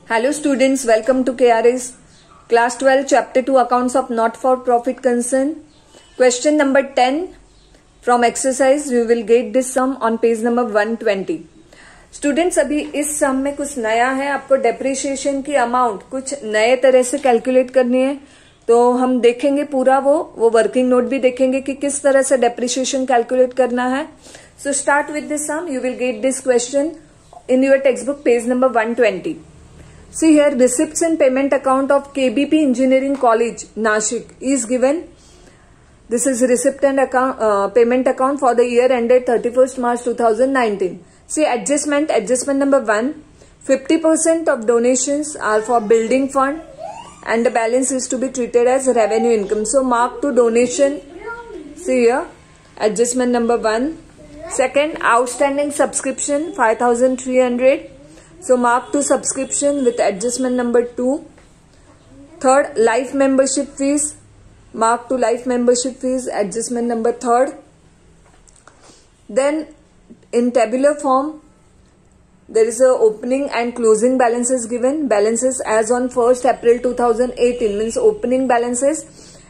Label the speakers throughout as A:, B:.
A: Hello students, welcome to KRS Class 12 Chapter 2 Accounts of Not for Profit Concern. Question number 10 from exercise. We will get this sum on page number 120. Students, अभी इस सम में कुछ नया है. आपको depreciation की amount कुछ नए तरह से कैलकुलेट करनी है. तो हम देखेंगे पूरा वो वर्किंग नोट भी देखेंगे कि किस तरह से डेप्रिसिएशन कैलकुलेट करना है. So start with this sum. You will get this question in your textbook page number 120. See here, receipts and payment account of KBP Engineering College, Nashik is given. This is receipt and payment account for the year ended 31st March 2019. See adjustment number 1, 50% of donations are for building fund and the balance is to be treated as revenue income. So mark to donation. See here, adjustment number 1. Second, outstanding subscription 5,300. So mark to subscription with adjustment number 2. Third, life membership fees. Mark to life membership fees, adjustment number 3rd. Then in tabular form, there is a opening and closing balances given. Balances as on 1st April 2018 means opening balances,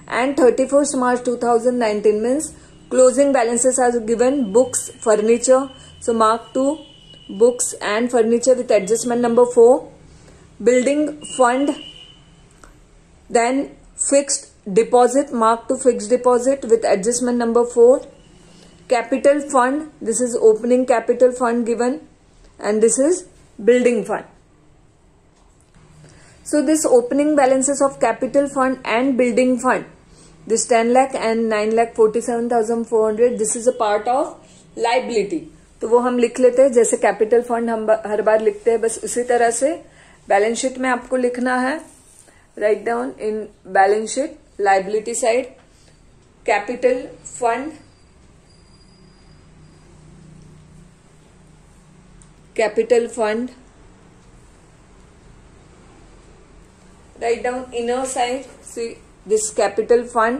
A: and 31st March 2019 means closing balances are given. Books, furniture. So mark to books and furniture with adjustment number 4. Building fund. Then fixed deposit. Mark to fixed deposit with adjustment number 4. Capital fund. This is opening capital fund given. And this is building fund. So this opening balances of capital fund and building fund, this 10 lakh and 9,47,400, this is a part of liability. तो वो हम लिख लेते हैं जैसे capital fund हम हर बार लिखते हैं, बस इसी तरह से बैलेंस शीट में आपको लिखना है. Write down in balance sheet liability side capital fund, capital fund. Write down inner side. See this capital fund,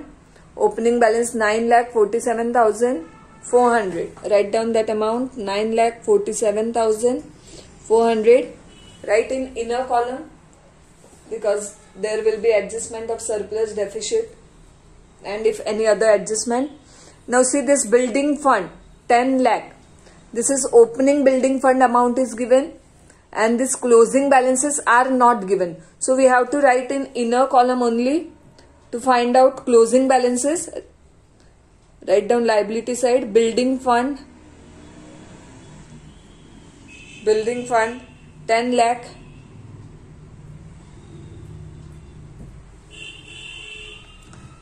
A: opening balance 9,47,400. Write down that amount, 9,47,400. Write in inner column because there will be adjustment of surplus, deficit and if any other adjustment. Now see this building fund 10 lakh. This is opening building fund amount is given and this closing balances are not given. So we have to write in inner column only. To find out closing balances, write down liability side, building fund 10 lakh.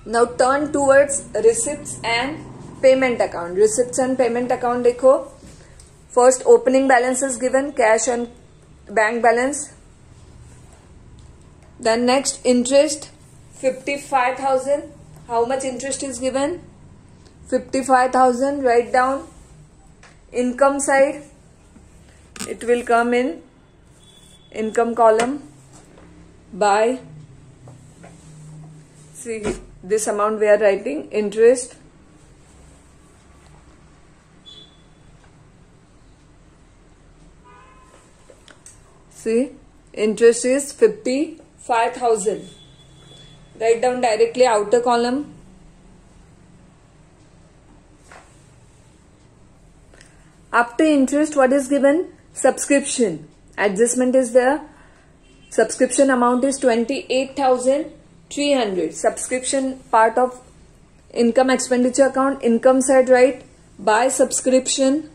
A: Now turn towards receipts and payment account. Receipts and payment account देखो. First opening balance is given, cash and bank balance. Then next interest 55,000. How much interest is given? 55,000. Write down. Income side, it will come in income column by, see this amount we are writing, interest. See, interest is 55,000. Write down directly outer column. After interest, what is given? Subscription. Adjustment is there. Subscription amount is 28,300. Subscription part of income expenditure account. Income side, right? By subscription.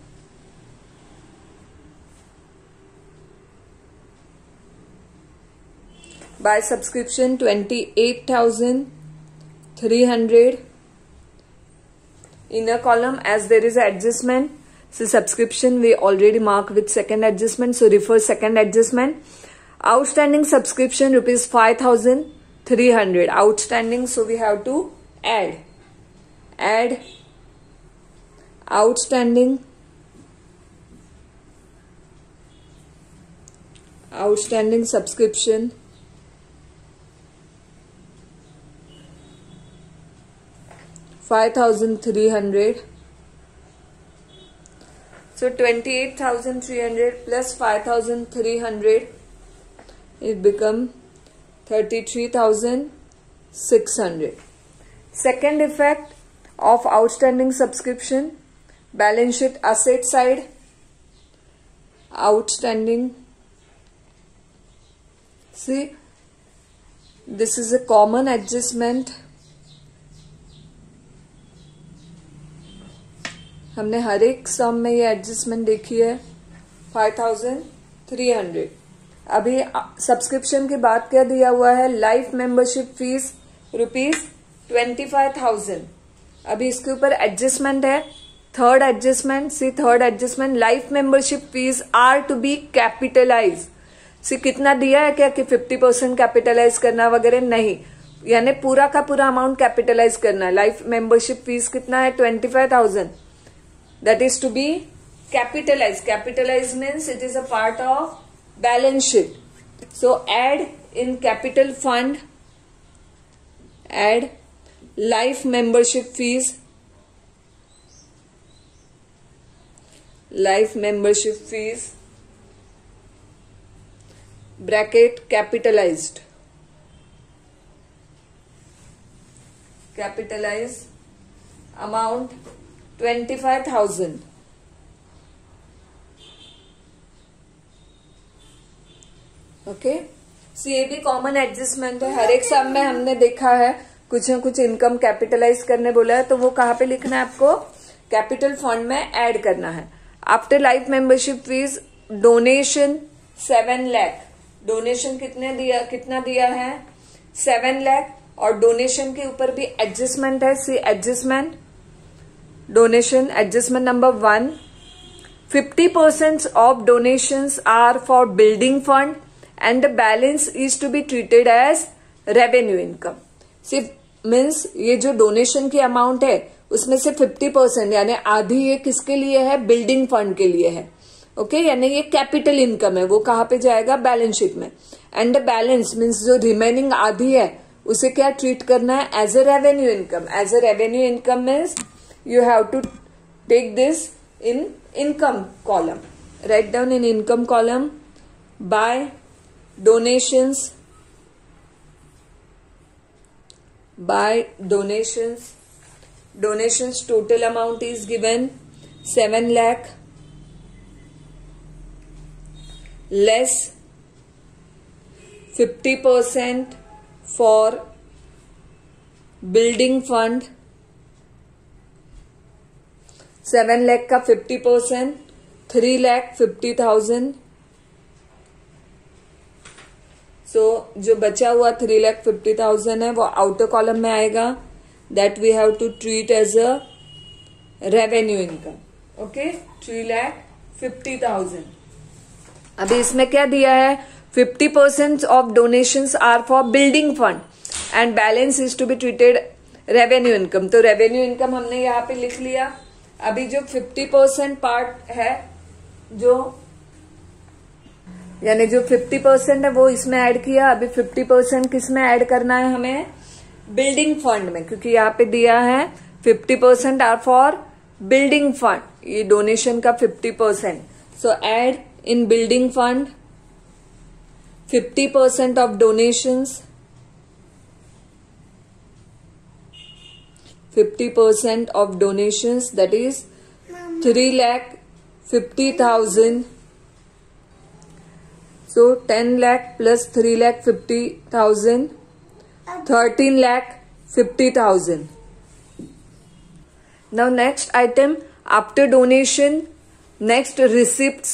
A: By subscription 28,300. Inner column as there is an adjustment. So subscription we already mark with second adjustment. So refer second adjustment. Outstanding subscription rupees 5,300. Outstanding. So we have to add outstanding subscription 5,300. So 28,300 plus 5,300 it become 33,600. Second effect of outstanding subscription, balance sheet asset side, outstanding. See, this is a common adjustment. हमने हर एक सम में ये adjustment देखी है. 5,300. अभी subscription के बाद क्या दिया हुआ है? Life membership fees ₹25,000. अभी इसके ऊपर एडजस्टमेंट है. Third adjustment, see third adjustment, life membership fees are to be capitalize. See कितना दिया है क्या कि 50% कैपिटलाइज करना वगैरह नहीं, यानी पूरा का पूरा अमाउंट कैपिटलाइज करना है. लाइफ मेंबरशिप फीस कितना है? 25,000. That is to be capitalize. Capitalize means it is a part of balance sheet. So add in capital fund, add life membership fees, life membership fees bracket capitalized, capitalize amount 25,000. Okay, see ये भी common adjustment है. हर एक सम में हमने देखा है कुछ न कुछ इनकम कैपिटलाइज करने बोला है, तो वो कहाँ पे लिखना है आपको? कैपिटल फंड में ऐड करना है. After life membership fees donation 7 lakh. Donation कितना दिया है? 7 लाख. और डोनेशन के ऊपर भी एडजस्टमेंट है. See adjustment, donation adjustment number 1, 50% of donations are for building fund and the balance is to be treated as revenue income. सिर्फ मीन्स ये जो डोनेशन की अमाउंट है उसमें से 50% यानी आधी ये किसके लिए है? बिल्डिंग फंड के लिए है. ओके, यानी ये कैपिटल इनकम है, वो कहाँ पे जाएगा? बैलेंस शीट में. एंड द बैलेंस मीन्स जो रिमेनिंग आधी है उसे क्या ट्रीट करना है? As a revenue income. As a revenue income means you have to take this in income column. Write down in income column by donations, donations total amount is given 7 lakh less 50% for building fund. 7 lakh का 50% 3,50,000. सो जो बचा हुआ 3,50,000 है वो outer column में आएगा. That we have to treat as a revenue income. Okay, 3,50,000. अभी इसमें क्या दिया है? 50% of donations are for building fund and balance is to be treated revenue income. तो रेवेन्यू इनकम हमने यहाँ पे लिख लिया. अभी जो 50% पार्ट है, जो यानी जो 50% है वो इसमें ऐड किया. अभी 50% किस में ऐड करना है हमें? बिल्डिंग फंड में, क्योंकि यहाँ पे दिया है 50% आर फॉर बिल्डिंग फंड. ये डोनेशन का 50%. सो add in building fund 50% of donations, 50% of donations, that is 3,50,000. So 10 lakh plus 3,50,000, 13,50,000. Now next item, after donation, next receipts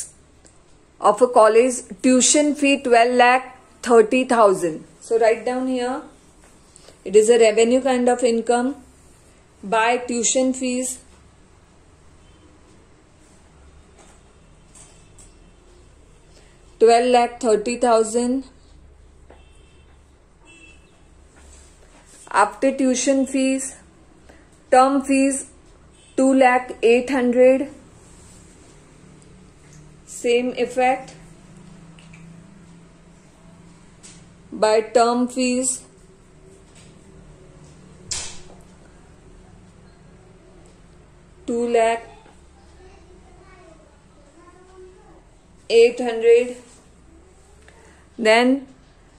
A: of a college, tuition fee 12,30,000. So write down here, it is a revenue kind of income. By tuition fees, $12,30,000. After tuition fees, term fees 2,08,000. Same effect. By term fees, $2,08,000. Then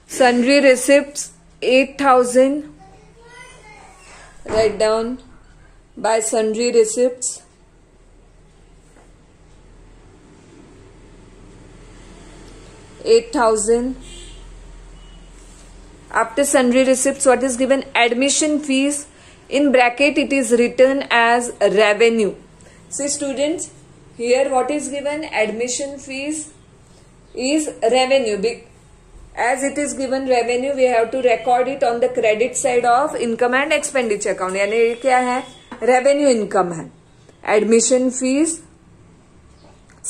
A: Sundry receipts 8,000. Write down by sundry receipts. 8,000. After sundry receipts, what is given? Admission fees. In bracket, it is written as revenue. See students, here what is given? Admission fees is revenue. As it is given revenue, we have to record it on the credit side of income and expenditure account. यानी ये क्या है? Revenue income है. Admission fees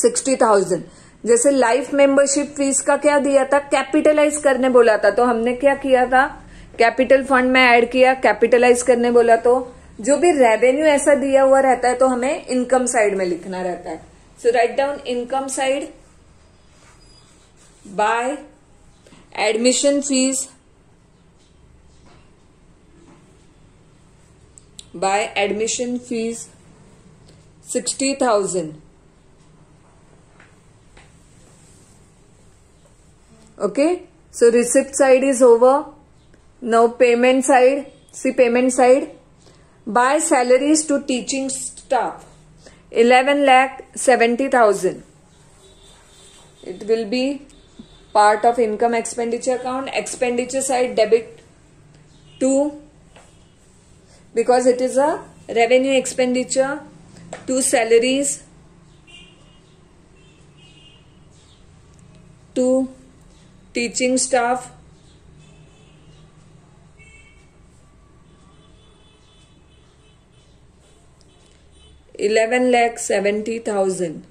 A: 60,000. जैसे life membership fees का क्या दिया था? कैपिटलाइज करने बोला था, तो हमने क्या किया था? कैपिटल फंड में ऐड किया. कैपिटलाइज करने बोला तो जो भी रेवेन्यू ऐसा दिया हुआ रहता है तो हमें इनकम साइड में लिखना रहता है. So write down income side by admission fees by admission fees 60,000. Okay, so receipt side is over. Now payment side. See payment side. By salaries to teaching staff 11,70,000. It will be part of income expenditure account. Expenditure side debit 2. Because it is a revenue expenditure, to salaries, to teaching staff, $11,70,000.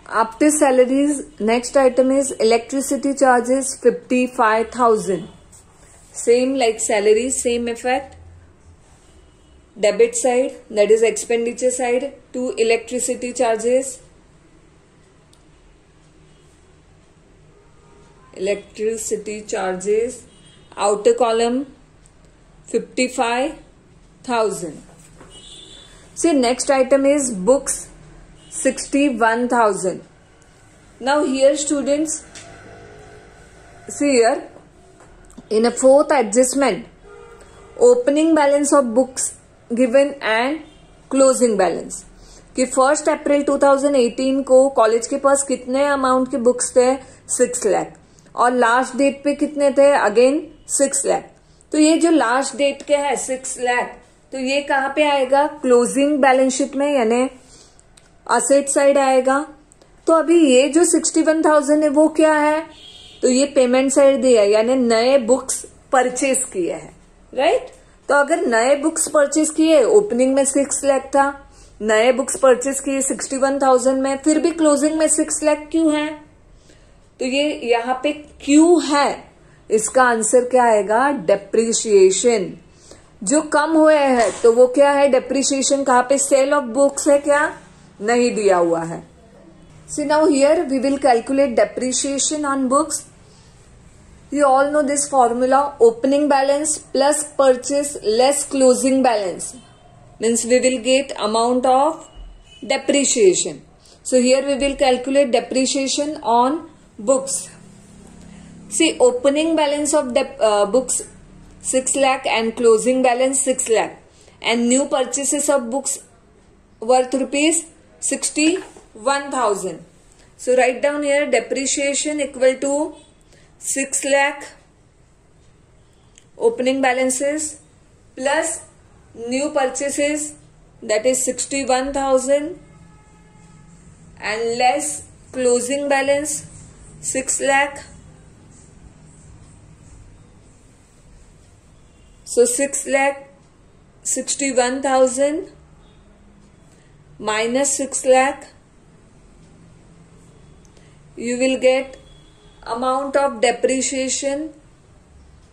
A: After salaries, next item is electricity charges 55,000. Same like salaries, same effect. Debit side, that is expenditure side, to electricity charges. Electricity charges, outer column 55,000. See, next item is books 61,000. Now here students, see here, in a fourth adjustment, opening balance of books given and closing balance कि 1 अप्रैल 2018 को college के पास कितने amount के books थे? 6 लाख. और last date पे कितने थे? अगेन 6 लाख. तो ये जो लास्ट डेट के है 6 लाख, तो ये कहाँ पे आएगा? क्लोजिंग बैलेंस शीट में, यानी असेट साइड आएगा. तो अभी ये जो 61,000 है वो क्या है? तो ये पेमेंट साइड दिया है, यानी नए बुक्स परचेज किए हैं. राइट. तो अगर नए बुक्स परचेज किए, ओपनिंग में 6 लाख था, नए बुक्स परचेज किए 61,000 में, फिर भी क्लोजिंग में 6 लाख क्यों है? तो ये यहाँ पे क्यों है, इसका आंसर क्या आएगा? डेप्रिसिएशन. जो कम हुए हैं तो वो क्या है? डेप्रिसिएशन. कहाँ पे? सेल ऑफ बुक्स है क्या? नहीं दिया हुआ है. See now here we will calculate depreciation on books. You all know this formula: opening balance plus purchase less closing balance means we will get amount of depreciation. So here we will calculate depreciation on books. See, opening balance of books 6 lakh and closing balance 6 lakh, and new purchases of books worth rupees 61,000. So write down here depreciation equal to 6 lakh opening balances plus new purchases, that is 61,000, and less closing balance 6 lakh. So 6 lakh 61,000 minus 6 lakh, you will get amount of depreciation,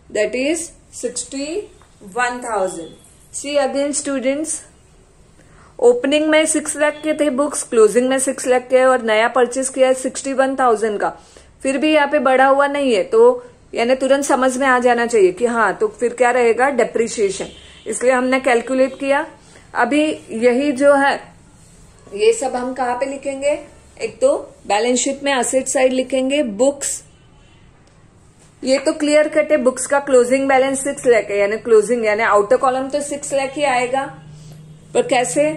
A: that is 61,000. See again students, opening में 6 लाख के थे books, closing में 6 लाख के, और नया purchase किया 61,000 का, फिर भी यहाँ पे बढ़ा हुआ नहीं है, तो यानी तुरंत समझ में आ जाना चाहिए कि हाँ, तो फिर क्या रहेगा? डेप्रिसिएशन. इसलिए हमने कैलकुलेट किया. अभी यही जो है ये सब हम कहाँ पे लिखेंगे? एक तो बैलेंस शीट में असेट साइड लिखेंगे बुक्स, ये तो क्लियर कट है, बुक्स का क्लोजिंग बैलेंस 6 लाख है, यानी क्लोजिंग यानी आउटर कॉलम तो 6 लाख ही आएगा, पर कैसे?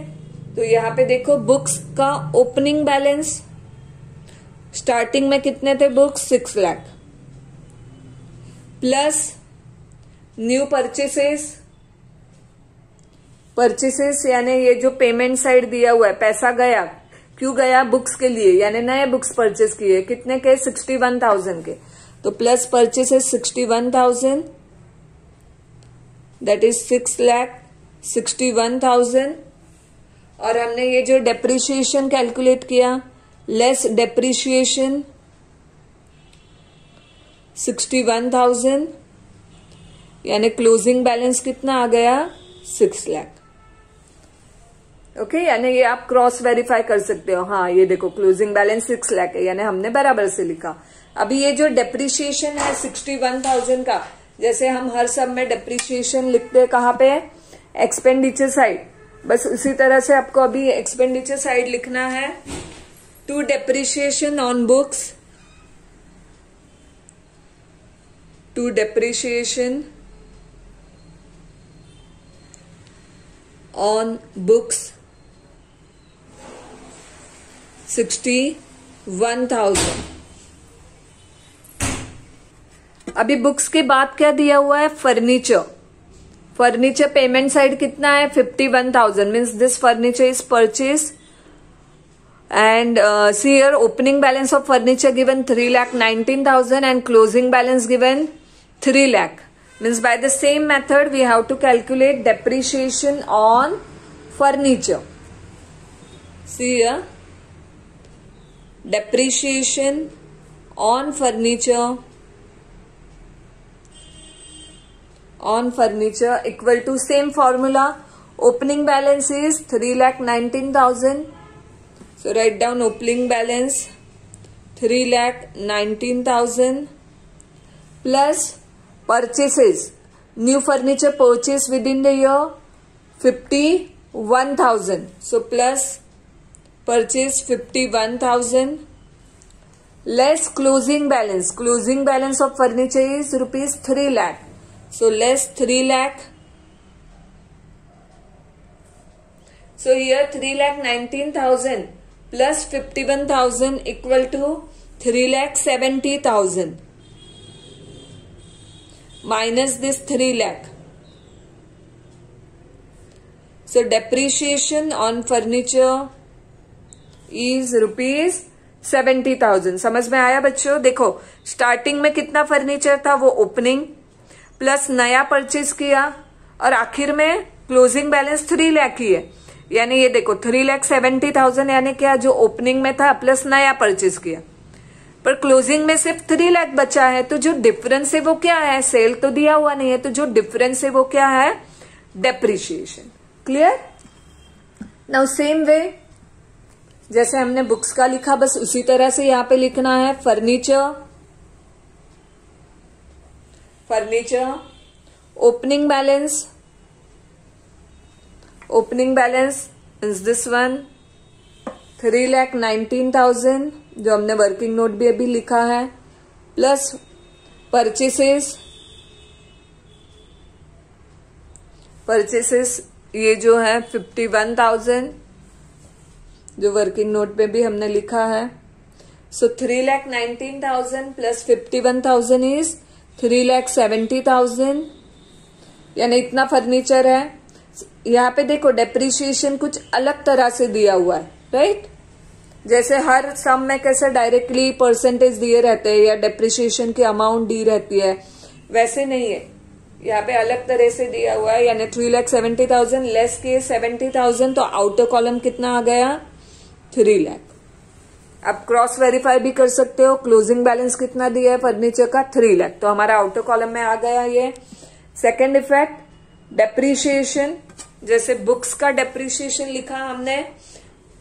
A: तो यहां पे देखो बुक्स का ओपनिंग बैलेंस स्टार्टिंग में कितने थे books 6 lakh plus new purchases यानी ये जो पेमेंट साइड दिया हुआ है, पैसा गया, क्यों गया? बुक्स के लिए, यानी नए बुक्स परचेस किए, कितने के? 61,000 के, तो प्लस परचेसेस 61,000 दैट इज 6,61,000, और हमने ये जो डेप्रिसिएशन कैलकुलेट किया लेस डेप्रिसिएशन 61,000 यानी क्लोजिंग बैलेंस कितना आ गया? 6 लाख। ओके, यानी ये आप क्रॉस वेरीफाई कर सकते हो। हाँ, ये देखो क्लोजिंग बैलेंस 6 लाख है, यानी हमने बराबर से लिखा। अभी ये जो डेप्रिसिएशन है 61,000 का, जैसे हम हर सब में डेप्रिसिएशन लिखते हैं कहाँ पे? एक्सपेंडिचर साइड, बस उसी तरह से आपको अभी एक्सपेंडिचर साइड लिखना है। To depreciation on books, to depreciation on books 61,000। अभी बुक्स के बाद क्या दिया हुआ है? फर्नीचर पेमेंट साइड कितना है? 51,000 means this furniture is purchase and see here opening balance of furniture given 3,19,000 and closing balance given 3 lakh, means by the same method we have to calculate depreciation on furniture. See here depreciation on furniture equal to same formula, opening balance is 3,19,000. So write down opening balance 3,19,000 plus purchases, new furniture purchase within the year 51,000. So plus purchase 51,000 less closing balance of furniture is rupees 3 lakh. So less 3 lakh. So here 3,19,000 plus 51,000 equal to 3,70,000 minus this 3 lakh. So depreciation on furniture is rupees 70,000. समझ में आया बच्चों? देखो starting में कितना furniture था, वो opening plus नया परचेज किया, और आखिर में क्लोजिंग बैलेंस 3 लाख ही है, यानी ये देखो 3,70,000 यानी क्या? जो ओपनिंग में था प्लस नया परचेज किया, पर क्लोजिंग में सिर्फ 3 लाख बचा है, तो जो डिफरेंस है वो क्या है? सेल तो दिया हुआ नहीं है, तो जो डिफरेंस है वो क्या है? Depreciation. Clear? Now same way जैसे हमने बुक्स का लिखा, बस उसी तरह से यहां पे लिखना है। Furniture opening balance is this one 3,19,000 जो हमने वर्किंग नोट भी अभी लिखा है, प्लस परचेसेस ये जो है 51,000 जो वर्किंग नोट पे भी हमने लिखा है। सो 3,19,000 प्लस 51,000 इज 3,70,000, यानी इतना फर्नीचर है। यहाँ पे देखो डेप्रिसिएशन कुछ अलग तरह से दिया हुआ है, राइट? जैसे हर सम में कैसे डायरेक्टली परसेंटेज दिए रहते हैं या डेप्रिसिएशन की अमाउंट दी रहती है, वैसे नहीं है, यहाँ पे अलग तरह से दिया हुआ है। यानी 3,70,000 लेस के 70,000, तो आउटर कॉलम कितना आ गया? 3 लाख। आप क्रॉस वेरीफाई भी कर सकते हो, क्लोजिंग बैलेंस कितना दिया है फर्नीचर का? 3 लाख, तो हमारा आउटर कॉलम में आ गया ये। सेकेंड इफेक्ट डेप्रिसिएशन, जैसे बुक्स का डेप्रिसिएशन लिखा हमने,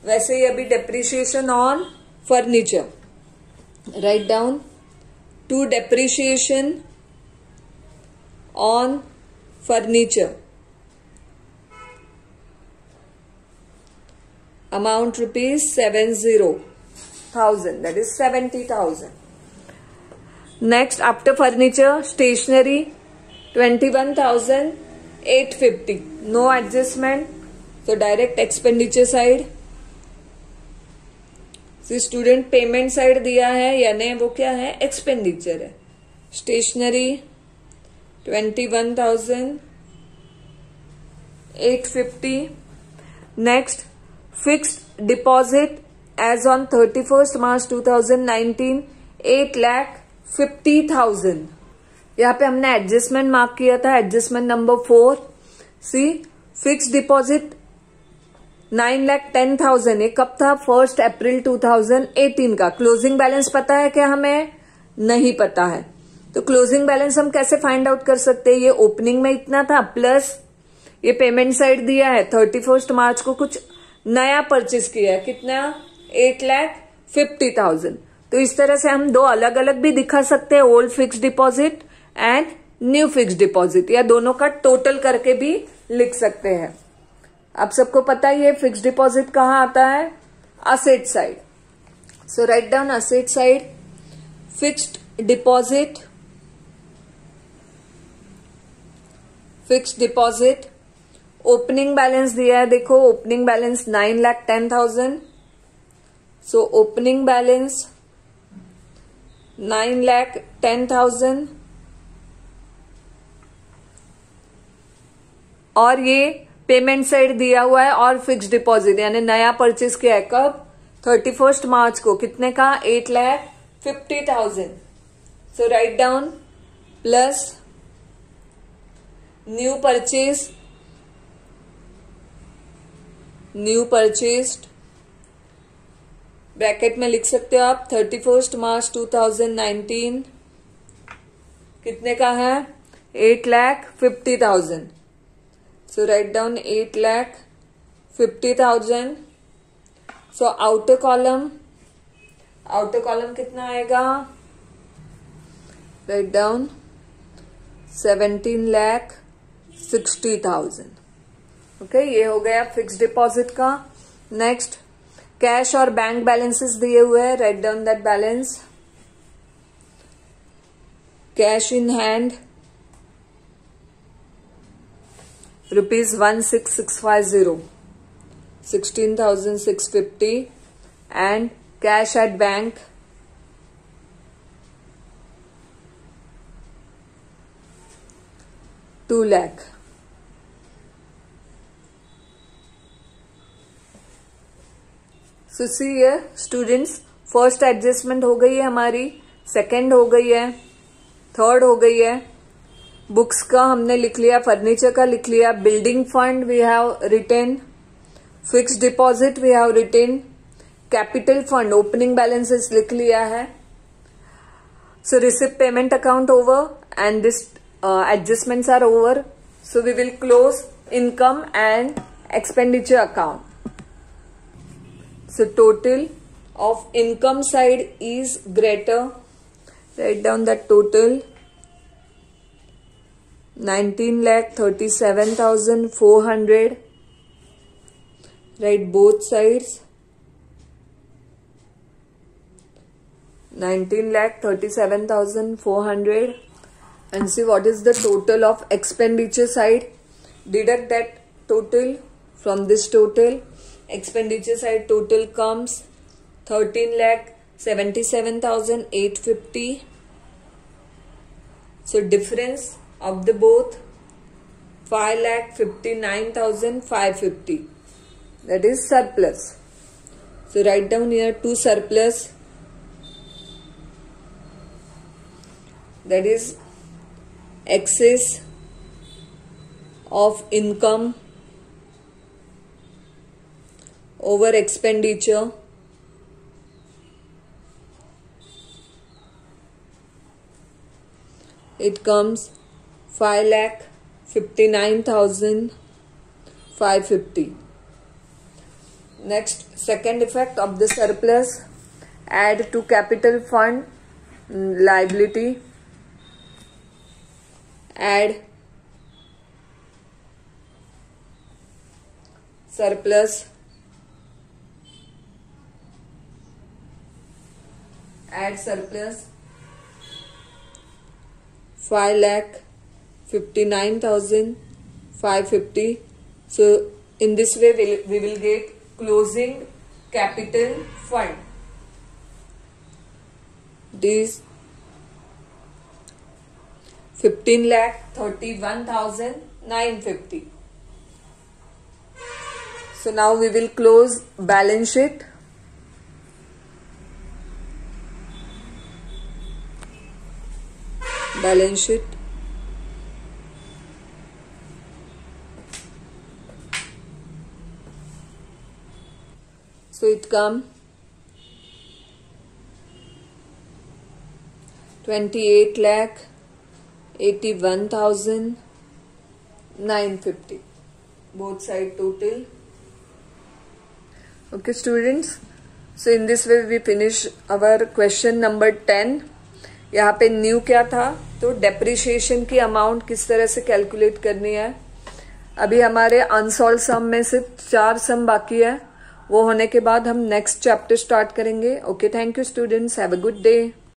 A: वैसे ही अभी depreciation on furniture. Write down to depreciation on furniture amount rupees 70, thousand, that is 70,000. Next, after furniture, stationery 21,850. No adjustment, so direct expenditure side. Student payment side दिया है यानी वो क्या है, एक्सपेंडिचर है. Stationery 21,850. Next, fixed deposit as on 31st March 2019 8,50,000. यहाँ पे हमने एडजस्टमेंट मार्क किया था, एडजस्टमेंट नंबर 4. सी, फिक्स्ड डिपॉजिट 9,10,000. ये कब था, 1 अप्रैल 2018 का. क्लोजिंग बैलेंस पता है क्या हमें, नहीं पता है. तो क्लोजिंग बैलेंस हम कैसे फाइंड आउट कर सकते हैं, ये ओपनिंग में इतना था प्लस ये पेमेंट साइड दिया है 31 मार्च को कुछ नया परचेज किया है, कितना, 8,50,000. तो इस तरह से हम दो अलग अलग भी दिखा सकते हैं, old fixed deposit and new fixed deposit, या दोनों का टोटल करके भी लिख सकते हैं. आप सबको पता ही है फिक्स्ड डिपॉजिट कहाँ आता है, asset side. So write down asset side, fixed deposit, fixed deposit, opening balance दिया है, देखो opening balance 9,10,000. So opening balance 9,10,000 और ये पेमेंट साइड दिया हुआ है और फिक्स्ड डिपॉजिट यानी नया परचेज किया है कब, 31 मार्च को, कितने का, 8,50,000. So write down plus new purchased bracket में लिख सकते हो आप 31 मार्च 2019 कितने का है, 8,50,000. So write down 8,50,000. So outer column कितना आएगा, write down 17,60,000. ओके, ये हो गया फिक्स्ड डिपॉजिट का. नेक्स्ट, कैश और बैंक बैलेंसेस दिए हुए हैं, write down that balance. Cash in hand ₹16,650, 16,650, and cash at bank 2 lakh. So see here students, first adjustment हो गई है हमारी, सेकेंड हो गई है, थर्ड हो गई है. बुक्स का हमने लिख लिया, फर्नीचर का लिख लिया, building fund we have written, fixed deposit we have written, capital fund opening balances लिख लिया है. So receipt payment account over and this adjustments are over. So we will close income and expenditure account. So total of income side is greater. Write down that total 19,37,400. Write both sides. 19,37,400. And see what is the total of expenditure side. Deduct that total from this total. Expenditure side total comes 13,77,850. So difference of the both 5,59,550. That is surplus. So write down here 2 surplus. That is excess of income over expenditure. It comes 5,59,550. Next, second effect of the surplus, add to capital fund liability. Add surplus add surplus 5,59,550. So in this way we will get closing capital fund. This 15,31,950. So now we will close balance sheet. Balance sheet. So it come 28,81,950. Both side total. Okay students, so in this way we finish our question number 10. यहाँ पे new क्या था, तो depreciation की amount किस तरह से calculate करनी है. अभी हमारे अनसॉल्व सम में सिर्फ 4 सम बाकी है, वो होने के बाद हम नेक्स्ट चैप्टर स्टार्ट करेंगे. Okay, thank you students, have a good day.